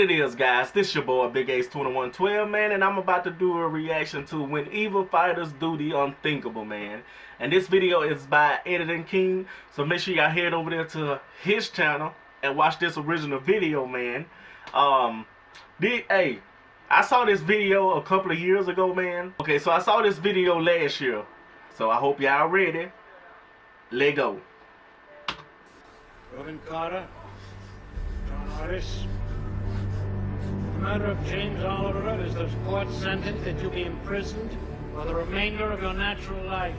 it is, guys? This your boy Big Ace 2112, man, and I'm about to do a reaction to When Evil Fighters Do the Unthinkable, man. And this video is by Editing King, so make sure y'all head over there to his channel and watch this original video, man. Hey, I saw this video a couple of years ago, man. Okay, so I saw this video last year, so I hope y'all ready. Let go. Robin Carter, John Harris. The murder of James Oliver is the court sentence that you be imprisoned for the remainder of your natural life.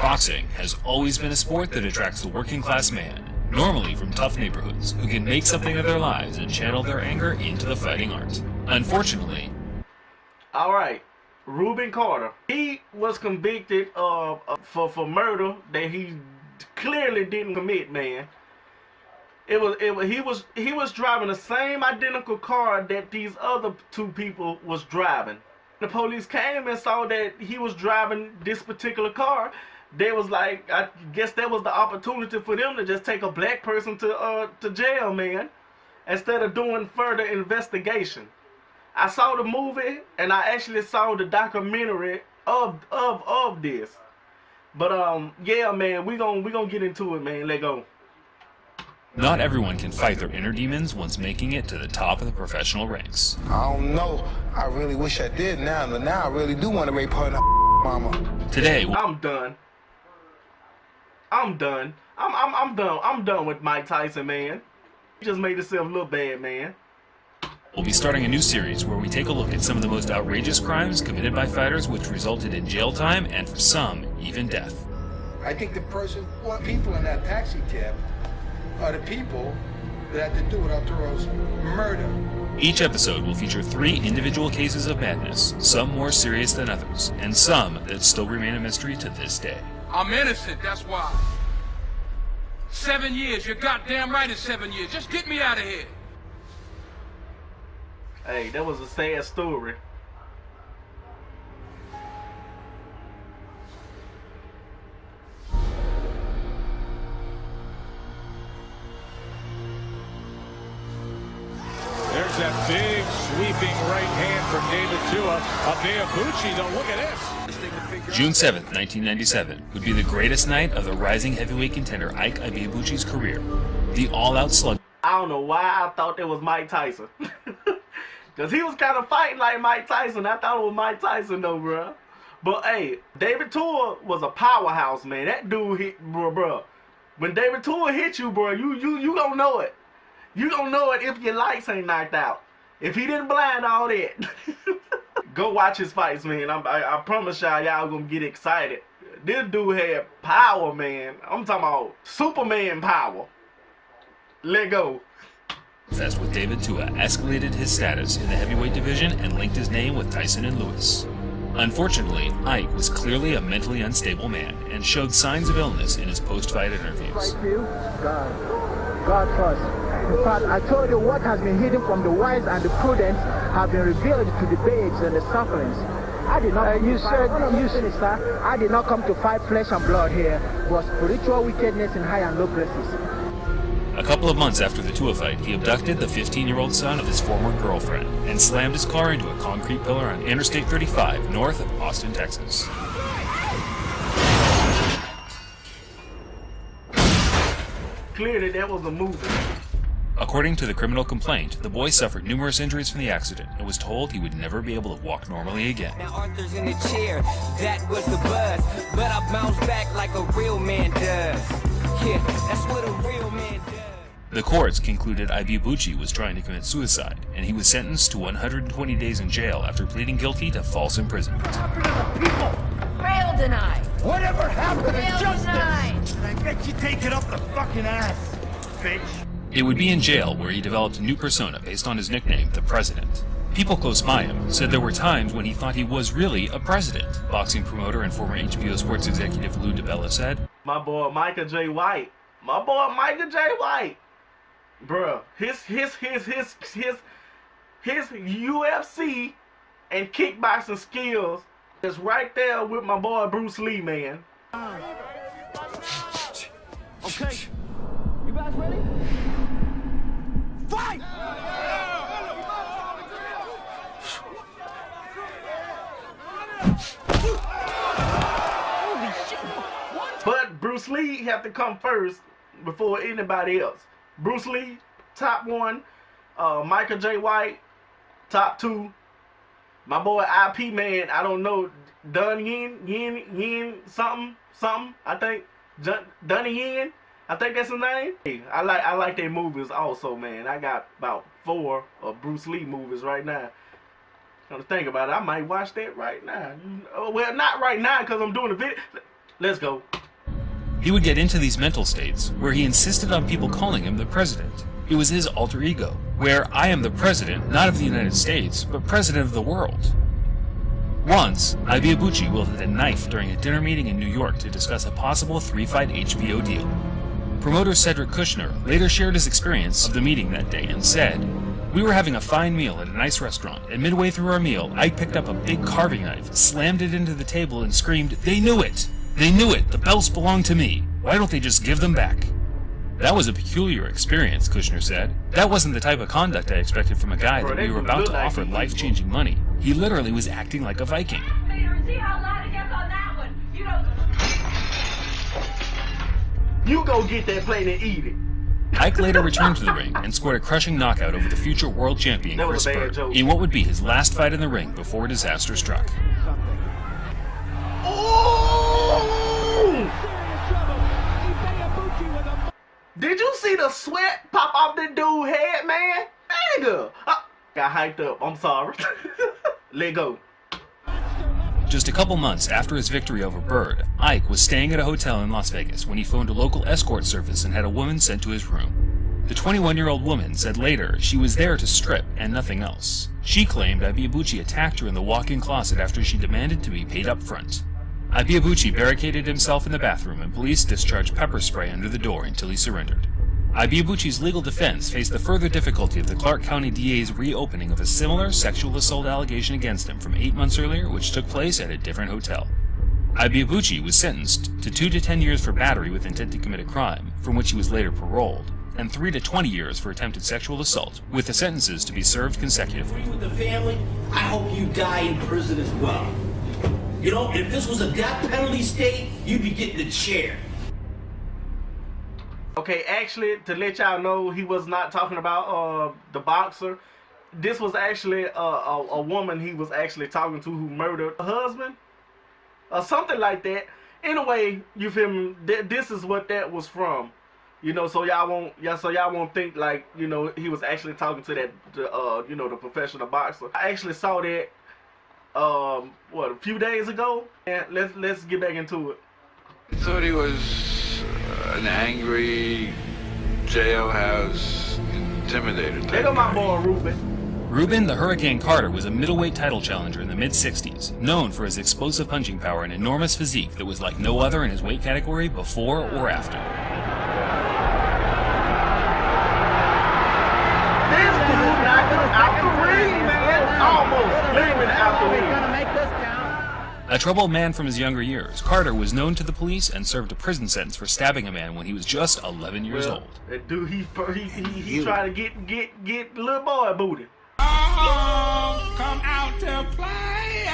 Boxing has always been a sport that attracts the working class man, normally from tough neighborhoods, who can make something of their lives and channel their anger into the fighting art. Unfortunately... Alright, Rubin Carter. He was convicted of for murder that he clearly didn't commit, man. He was driving the same identical car that these other two people was driving. The police came and saw that he was driving this particular car. They was like, I guess that was the opportunity for them to just take a black person to jail, man, instead of doing further investigation. I saw the movie and I actually saw the documentary of this. But yeah, man, we gonna get into it, man. Let go. Not everyone can fight their inner demons once making it to the top of the professional ranks. I don't know. I really wish I did now, but now I really do want to rape her mama. Today, I'm done. I'm done. I'm done. I'm done with Mike Tyson, man. He just made himself look bad, man. We'll be starting a new series where we take a look at some of the most outrageous crimes committed by fighters which resulted in jail time and for some, even death. I think the people in that taxi cab are the people that had to do with Arturo's murder. Each episode will feature 3 individual cases of madness, some more serious than others, and some that still remain a mystery to this day. I'm innocent, that's why. 7 years, you're goddamn right it's 7 years. Just get me out of here. Hey, that was a sad story. There's that big sweeping right hand from David Tua. Ibeabuchi, though, look at this. June 7th, 1997 would be the greatest night of the rising heavyweight contender Ike Ibeabuchi's career. The all-out slug. I don't know why I thought that was Mike Tyson. Because he was kind of fighting like Mike Tyson. I thought it was Mike Tyson, though, bro. But, hey, David Tua was a powerhouse, man. That dude hit, bro. When David Tua hit you, bro, you don't know it. You don't know it if your lights ain't knocked out. If he didn't blind all that. Go watch his fights, man. I promise y'all gonna get excited. This dude had power, man. I'm talking about Superman power. Let go. Fest with David Tua escalated his status in the heavyweight division and linked his name with Tyson and Lewis. Unfortunately, Ike was clearly a mentally unstable man and showed signs of illness in his post-fight interviews. God first. In fact, I told you what has been hidden from the wise and the prudent have been revealed to the babes and the sucklings. I did not. Sir. I did not come to fight flesh and blood here, but spiritual wickedness in high and low places. A couple of months after the Tua fight, he abducted the 15-year-old son of his former girlfriend and slammed his car into a concrete pillar on Interstate 35 north of Austin, Texas. Clearly, that was a movie. According to the criminal complaint, the boy suffered numerous injuries from the accident and was told he would never be able to walk normally again. Now Arthur's in the chair, that was the buzz, but I bounce back like a real man does. Yeah, that's what a real man does. The courts concluded Ibeabuchi was trying to commit suicide, and he was sentenced to 120 days in jail after pleading guilty to false imprisonment. What happened to the people? Rail denied. Whatever happened to Rail justice? denied. And I bet you take it up the fucking ass, bitch. It would be in jail where he developed a new persona based on his nickname, the President. People close by him said there were times when he thought he was really a president. Boxing promoter and former HBO Sports executive Lou DiBella said, My boy Michael J. White. My boy Michael J. White. Bruh, his UFC and kickboxing skills is right there with my boy Bruce Lee, man. Okay. You guys ready? Fight! Bruce Lee have to come first before anybody else. Bruce Lee, top 1. Michael J. White, top 2. My boy IP Man, I don't know, Dun Yin, something, I think. Dunny Yin, I think that's his name. Hey, I like their movies also, man. I got about 4 of Bruce Lee movies right now. Come to think about it, I might watch that right now. Well, not right now because I'm doing a video. Let's go. He would get into these mental states where he insisted on people calling him the president. It was his alter ego, where I am the president, not of the United States, but president of the world. Once, Ibiabuchi wielded a knife during a dinner meeting in New York to discuss a possible 3-fight HBO deal. Promoter Cedric Kushner later shared his experience of the meeting that day and said, "We were having a fine meal at a nice restaurant, and midway through our meal, Ike picked up a big carving knife, slammed it into the table, and screamed, 'They knew it! They knew it! The belts belong to me! Why don't they just give them back?' That was a peculiar experience," Kushner said. "That wasn't the type of conduct I expected from a guy that we were about to offer life-changing money. He literally was acting like a Viking." See how loud it gets on that one. You go get that plate and eat it. Ike later returned to the ring and scored a crushing knockout over the future world champion Chris Bird in what would be his last fight in the ring before disaster struck. Oh! Did you see the sweat pop off the dude's head, man? Nigga! Got hyped up. I'm sorry. Let go. Just a couple months after his victory over Bird, Ike was staying at a hotel in Las Vegas when he phoned a local escort service and had a woman sent to his room. The 21-year-old woman said later she was there to strip and nothing else. She claimed Ibiabuchi attacked her in the walk-in closet after she demanded to be paid up front. Ibiabuchi barricaded himself in the bathroom and police discharged pepper spray under the door until he surrendered. Ibiabuchi's legal defense faced the further difficulty of the Clark County DA's reopening of a similar sexual assault allegation against him from 8 months earlier, which took place at a different hotel. Ibiabuchi was sentenced to 2 to 10 years for battery with intent to commit a crime, from which he was later paroled, and 3 to 20 years for attempted sexual assault, with the sentences to be served consecutively. With the family, I hope you die in prison as well. You know, if this was a death penalty state, you'd be getting the chair. Okay, actually, to let y'all know, he was not talking about the boxer. This was actually a woman he was actually talking to who murdered her husband, or something like that. Anyway, you feel me? This is what that was from, you know. So y'all won't think like, you know, he was actually talking to that, you know, the professional boxer. I actually saw that a few days ago, and let's get back into it. I thought he was an angry, jailhouse, intimidator type. They got my boy Ruben. Ruben the Hurricane Carter was a middleweight title challenger in the mid-60s, known for his explosive punching power and enormous physique that was like no other in his weight category before or after. This dude knocked him out the ring, man. Almost leaving out the ring. A troubled man from his younger years, Carter was known to the police and served a prison sentence for stabbing a man when he was just 11 years old. That dude, he trying to get little boy booty. Oh, come out to play.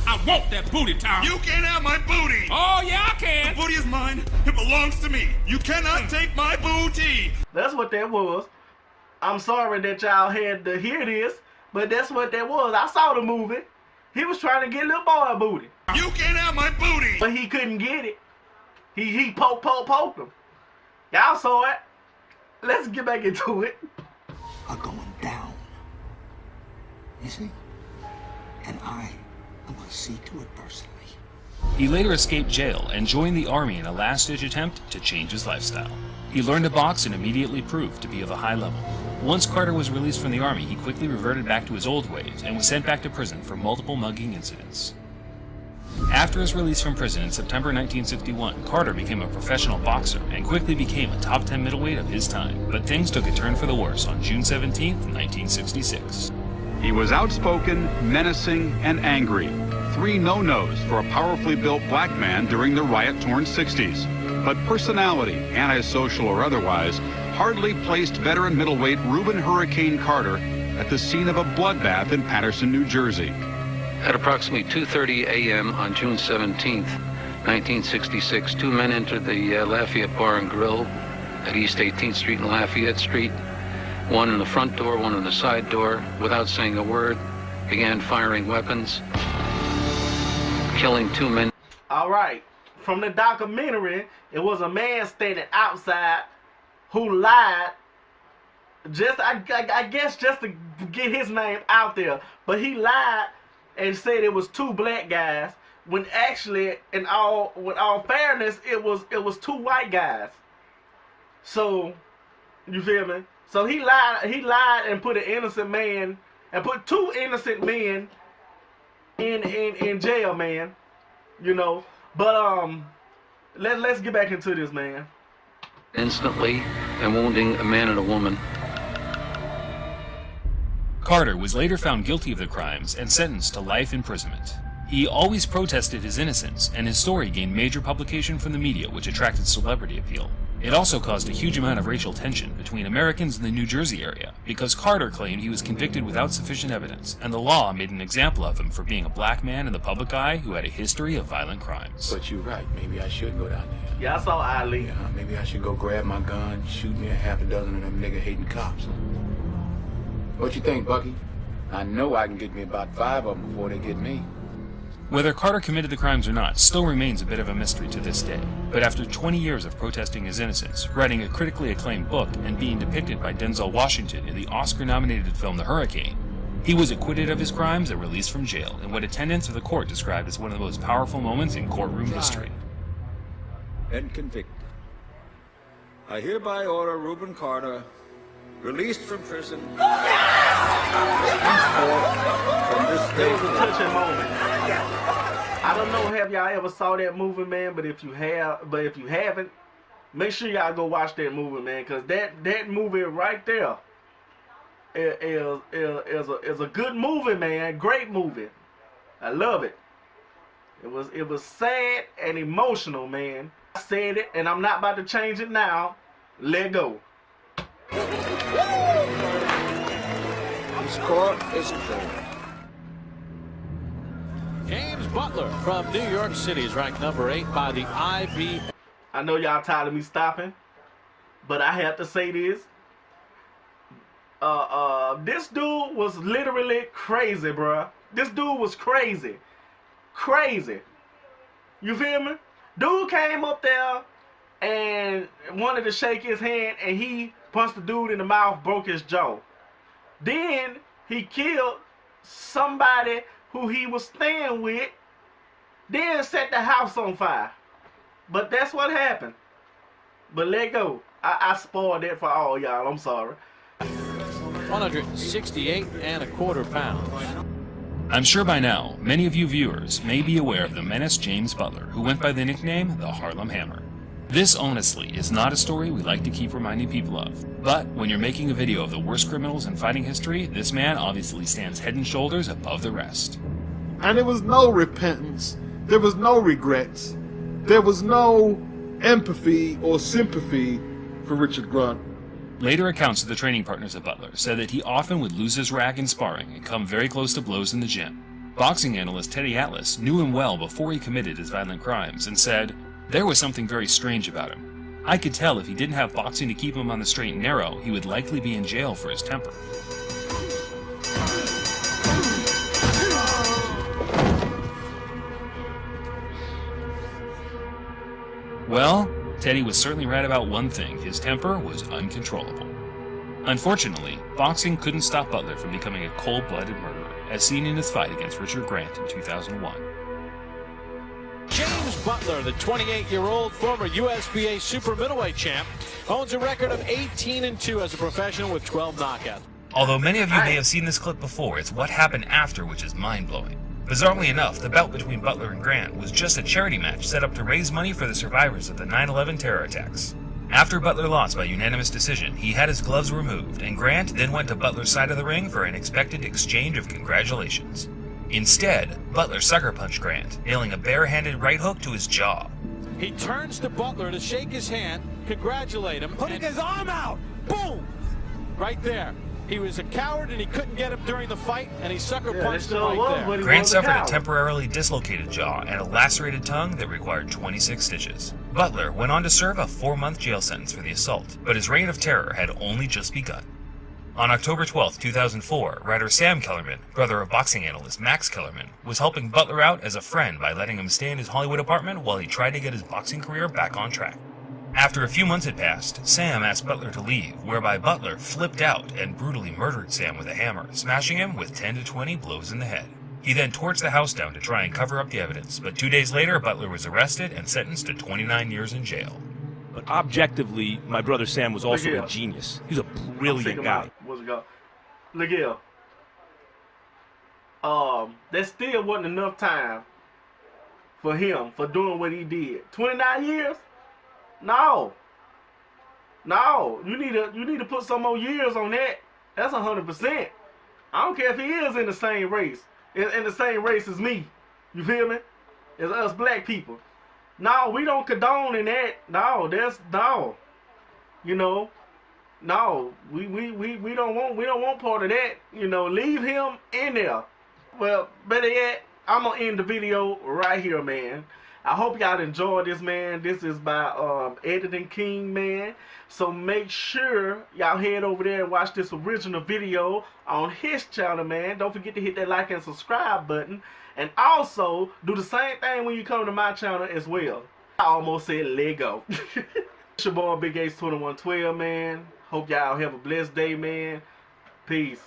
I want that booty, Tom. You can't have my booty. Oh, yeah, I can. The booty is mine. It belongs to me. You cannot take my booty. That's what that was. I'm sorry that y'all had to hear this, but that's what that was. I saw the movie. He was trying to get little boy booty. You can't have my booty. But he couldn't get it. He poked him. Y'all saw it. Let's get back into it. Are going down. You see? And I'm going to see to it personally. He later escaped jail and joined the army in a last-ditch attempt to change his lifestyle. He learned to box and immediately proved to be of a high level. Once Carter was released from the army, he quickly reverted back to his old ways and was sent back to prison for multiple mugging incidents. After his release from prison in September 1961, Carter became a professional boxer and quickly became a top 10 middleweight of his time. But things took a turn for the worse on June 17, 1966. He was outspoken, menacing, and angry. 3 no-nos for a powerfully built black man during the riot-torn 60s. But personality, antisocial or otherwise, hardly placed veteran middleweight Ruben Hurricane Carter at the scene of a bloodbath in Paterson, New Jersey. At approximately 2:30 a.m. on June 17th, 1966, two men entered the Lafayette Bar and Grill at East 18th Street and Lafayette Street. One in the front door, one in the side door. Without saying a word, began firing weapons, killing two men. All right. From the documentary, it was a man standing outside who lied, I guess just to get his name out there. But he lied and said it was two black guys, when actually, with all fairness, it was two white guys. So, you feel me? So he lied and put an innocent man, and put two innocent men in jail, man. You know. But let's get back into this, man. Instantly, and wounding a man and a woman. Carter was later found guilty of the crimes and sentenced to life imprisonment. He always protested his innocence, and his story gained major publication from the media, which attracted celebrity appeal. It also caused a huge amount of racial tension between Americans in the New Jersey area, because Carter claimed he was convicted without sufficient evidence, and the law made an example of him for being a black man in the public eye who had a history of violent crimes. But you're right, maybe I should go down there. Yeah, I saw Ali. Yeah, maybe I should go grab my gun, shoot me a half a dozen of them nigger-hating cops. What you think, Bucky? I know I can get me about 5 of them before they get me. Whether Carter committed the crimes or not still remains a bit of a mystery to this day, but after 20 years of protesting his innocence, writing a critically acclaimed book, and being depicted by Denzel Washington in the Oscar-nominated film The Hurricane, he was acquitted of his crimes and released from jail in what attendants of the court described as one of the most powerful moments in courtroom history. And convicted. I hereby order Reuben Carter released from prison. From this day. It was a touching moment. I don't know, have y'all ever saw that movie, man? But if you haven't, make sure y'all go watch that movie, man. Cause that movie right there is a good movie, man. Great movie. I love it. It was sad and emotional, man. I said it, and I'm not about to change it now. Let go. The score is clear. James Butler from New York City is ranked number 8 by the IB. I know y'all tired of me stopping, but I have to say this. This dude was literally crazy, bruh. This dude was crazy. Crazy. You feel me? Dude came up there and wanted to shake his hand, and he punched the dude in the mouth, broke his jaw. Then he killed somebody who he was staying with, then set the house on fire. But that's what happened. But let go. I spoiled it for all y'all. I'm sorry. 168 1/4 pounds. I'm sure by now, many of you viewers may be aware of the menace James Butler, who went by the nickname the Harlem Hammer. This, honestly, is not a story we like to keep reminding people of. But when you're making a video of the worst criminals in fighting history, this man obviously stands head and shoulders above the rest. And there was no repentance. There was no regrets. There was no empathy or sympathy for Richard Grant. Later accounts of the training partners of Butler said that he often would lose his rag in sparring and come very close to blows in the gym. Boxing analyst Teddy Atlas knew him well before he committed his violent crimes and said, "There was something very strange about him. I could tell if he didn't have boxing to keep him on the straight and narrow, he would likely be in jail for his temper." Well, Teddy was certainly right about one thing: his temper was uncontrollable. Unfortunately, boxing couldn't stop Butler from becoming a cold-blooded murderer, as seen in his fight against Richard Grant in 2001. James Butler, the 28-year-old former USBA super middleweight champ, owns a record of 18-2 as a professional with 12 knockouts. Although many of you may have seen this clip before, it's what happened after which is mind-blowing. Bizarrely enough, the bout between Butler and Grant was just a charity match set up to raise money for the survivors of the 9/11 terror attacks. After Butler lost by unanimous decision, he had his gloves removed, and Grant then went to Butler's side of the ring for an expected exchange of congratulations. Instead, Butler sucker punched Grant, nailing a barehanded right hook to his jaw. He turns to Butler to shake his hand, congratulate him, putting his arm out. Boom! Right there. He was a coward and he couldn't get him during the fight, and he sucker punched him sure right there. Grant suffered a temporarily dislocated jaw and a lacerated tongue that required 26 stitches. Butler went on to serve a 4-month jail sentence for the assault, but his reign of terror had only just begun. On October 12, 2004, writer Sam Kellerman, brother of boxing analyst Max Kellerman, was helping Butler out as a friend by letting him stay in his Hollywood apartment while he tried to get his boxing career back on track. After a few months had passed, Sam asked Butler to leave, whereby Butler flipped out and brutally murdered Sam with a hammer, smashing him with 10 to 20 blows in the head. He then torched the house down to try and cover up the evidence, but 2 days later, Butler was arrested and sentenced to 29 years in jail. But objectively, my brother Sam was also a genius. He's a brilliant guy. What's it called? Look here. That still wasn't enough time for him for doing what he did. 29 years? No. You need to put some more years on that. That's 100%. I don't care if he is in the same race. In the same race as me. You feel me? As us black people. No, we don't condone in that. No, you know. No, we don't want part of that. You know, leave him in there. Well, better yet, I'm gonna end the video right here, man. I hope y'all enjoyed this, man. This is by Editing King, man. So make sure y'all head over there and watch this original video on his channel, man. Don't forget to hit that like and subscribe button. And also, do the same thing when you come to my channel as well. I almost said Lego. It's your boy Big Ace 2112, man. Hope y'all have a blessed day, man. Peace.